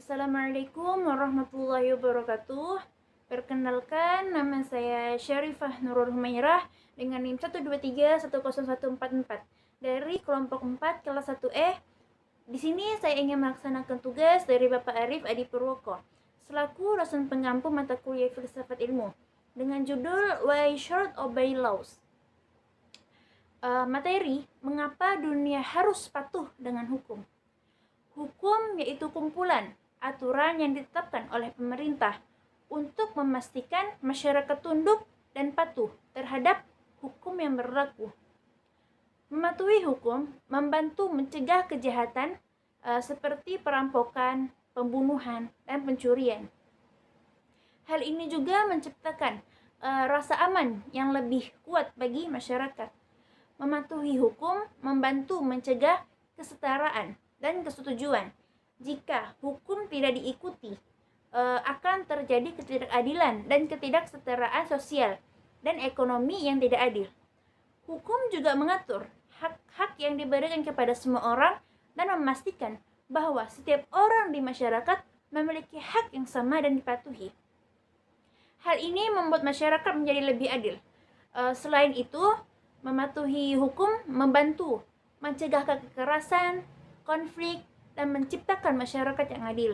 Assalamualaikum warahmatullahi wabarakatuh. Perkenalkan, nama saya Syarifah Nurul Humairah dengan NIM 1231014 dari kelompok 4 kelas 1E. Di sini saya ingin melaksanakan tugas dari Bapak Arif Adi Purwoko selaku dosen pengampu mata kuliah filsafat ilmu dengan judul Why Should Obey Laws. Materi, mengapa dunia harus patuh dengan hukum? Hukum yaitu kumpulan aturan yang ditetapkan oleh pemerintah untuk memastikan masyarakat tunduk dan patuh terhadap hukum yang berlaku. Mematuhi hukum membantu mencegah kejahatan seperti perampokan, pembunuhan, dan pencurian. Hal ini juga menciptakan rasa aman yang lebih kuat bagi masyarakat. Mematuhi hukum membantu mencegah kesetaraan dan kesetujuan. Jika hukum tidak diikuti, akan terjadi ketidakadilan dan ketidaksetaraan sosial dan ekonomi yang tidak adil. Hukum juga mengatur hak-hak yang diberikan kepada semua orang dan memastikan bahwa setiap orang di masyarakat memiliki hak yang sama dan dipatuhi. Hal ini membuat masyarakat menjadi lebih adil. Selain itu, mematuhi hukum membantu mencegah kekerasan, konflik, dan menciptakan masyarakat yang adil.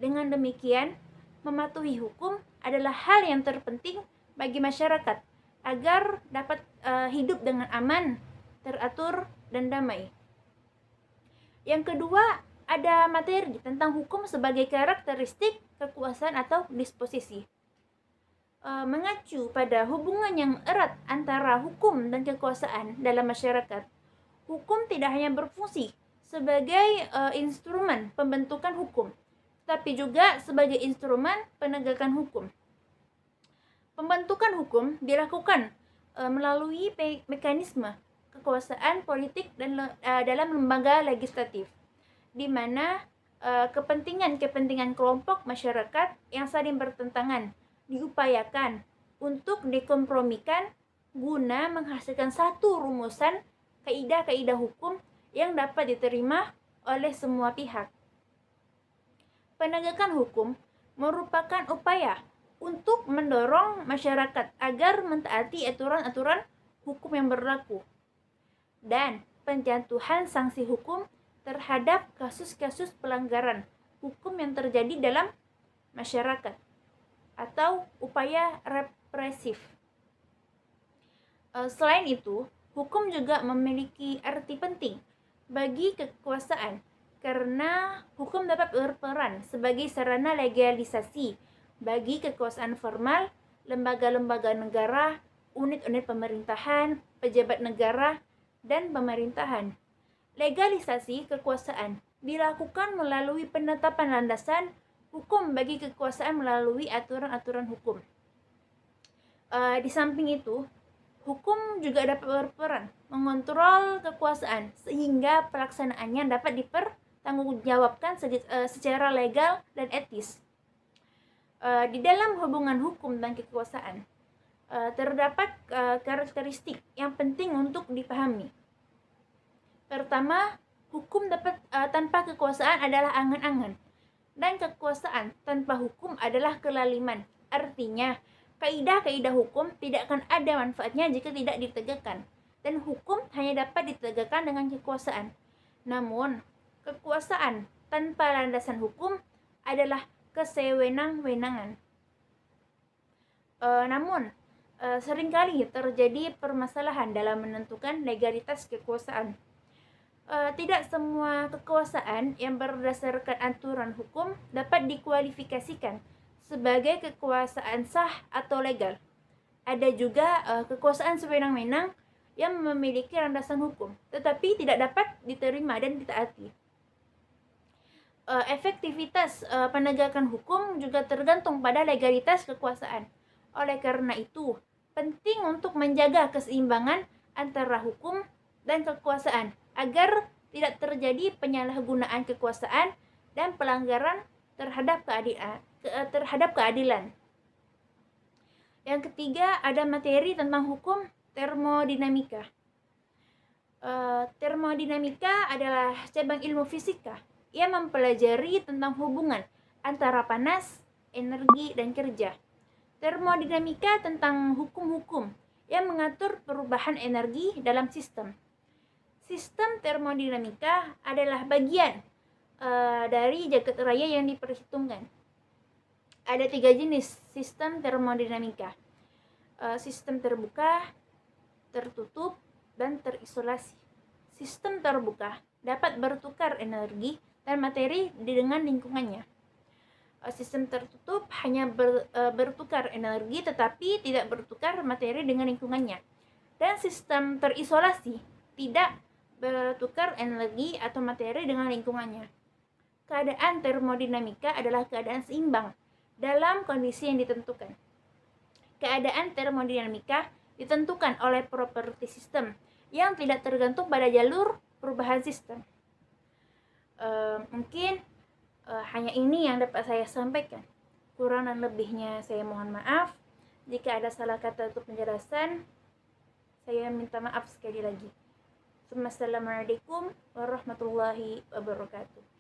Dengan demikian, mematuhi hukum adalah hal yang terpenting bagi masyarakat agar dapat hidup dengan aman, teratur, dan damai. Yang kedua, ada materi tentang hukum sebagai karakteristik, kekuasaan, atau disposisi. Mengacu pada hubungan yang erat antara hukum dan kekuasaan dalam masyarakat. Hukum tidak hanya berfungsi sebagai instrumen pembentukan hukum, tapi juga sebagai instrumen penegakan hukum. Pembentukan hukum dilakukan melalui mekanisme kekuasaan politik dan dalam lembaga legislatif, di mana kepentingan-kepentingan kelompok masyarakat yang saling bertentangan diupayakan untuk dikompromikan guna menghasilkan satu rumusan kaidah-kaidah hukum yang dapat diterima oleh semua pihak. Penegakan hukum merupakan upaya untuk mendorong masyarakat agar mentaati aturan-aturan hukum yang berlaku dan penjatuhan sanksi hukum terhadap kasus-kasus pelanggaran hukum yang terjadi dalam masyarakat atau upaya represif. Selain itu, hukum juga memiliki arti penting bagi kekuasaan karena hukum dapat berperan sebagai sarana legalisasi bagi kekuasaan formal, lembaga-lembaga negara, unit-unit pemerintahan, pejabat negara, dan pemerintahan. Legalisasi kekuasaan dilakukan melalui penetapan landasan hukum bagi kekuasaan melalui aturan-aturan hukum. Di samping itu, hukum juga dapat berperan mengontrol kekuasaan sehingga pelaksanaannya dapat dipertanggungjawabkan secara legal dan etis. Di dalam hubungan hukum dan kekuasaan, terdapat karakteristik yang penting untuk dipahami. Pertama, hukum tanpa kekuasaan adalah angan-angan, dan kekuasaan tanpa hukum adalah kelaliman. Artinya, kaidah-kaidah hukum tidak akan ada manfaatnya jika tidak ditegakkan, dan hukum hanya dapat ditegakkan dengan kekuasaan. Namun, kekuasaan tanpa landasan hukum adalah kesewenang-wenangan. Namun, seringkali terjadi permasalahan dalam menentukan legalitas kekuasaan. Tidak semua kekuasaan yang berdasarkan aturan hukum dapat dikualifikasikan sebagai kekuasaan sah atau legal. Ada juga kekuasaan sewenang-wenang yang memiliki landasan hukum, tetapi tidak dapat diterima dan ditaati. Efektivitas penegakan hukum juga tergantung pada legalitas kekuasaan. Oleh karena itu, penting untuk menjaga keseimbangan antara hukum dan kekuasaan agar tidak terjadi penyalahgunaan kekuasaan dan pelanggaran terhadap keadilan. Yang ketiga, ada materi tentang hukum termodinamika. Termodinamika adalah cabang ilmu fisika Ia mempelajari tentang hubungan antara panas, energi, dan kerja. Termodinamika tentang hukum-hukum yang mengatur perubahan energi dalam sistem. Sistem termodinamika adalah bagian dari jagat raya yang diperhitungkan. Ada 3 jenis sistem termodinamika. Sistem terbuka, tertutup, dan terisolasi. Sistem terbuka dapat bertukar energi dan materi dengan lingkungannya. Sistem tertutup hanya bertukar energi tetapi tidak bertukar materi dengan lingkungannya. Dan sistem terisolasi tidak bertukar energi atau materi dengan lingkungannya. Keadaan termodinamika adalah keadaan seimbang dalam kondisi yang ditentukan. Keadaan termodinamika ditentukan oleh properti sistem yang tidak tergantung pada jalur perubahan sistem. Mungkin hanya ini yang dapat saya sampaikan. Kurang dan lebihnya saya mohon maaf. Jika ada salah kata atau penjelasan, saya minta maaf sekali lagi. Assalamualaikum warahmatullahi wabarakatuh.